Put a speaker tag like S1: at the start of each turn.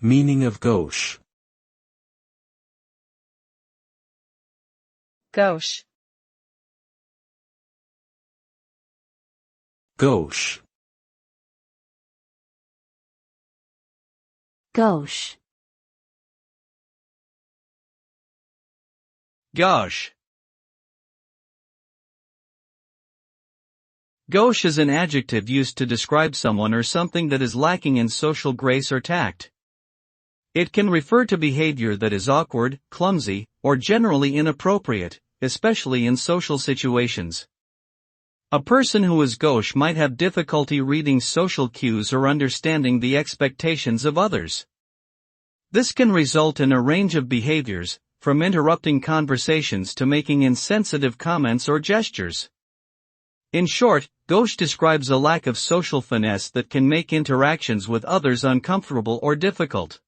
S1: Meaning of gauche.
S2: Gauche.
S1: Gauche.
S3: Gauche.
S4: Gauche. Gauche is an adjective used to describe someone or something that is lacking in social grace or tact. It can refer to behavior that is awkward, clumsy, or generally inappropriate, especially in social situations. A person who is gauche might have difficulty reading social cues or understanding the expectations of others. This can result in a range of behaviors, from interrupting conversations to making insensitive comments or gestures. In short, gauche describes a lack of social finesse that can make interactions with others uncomfortable or difficult.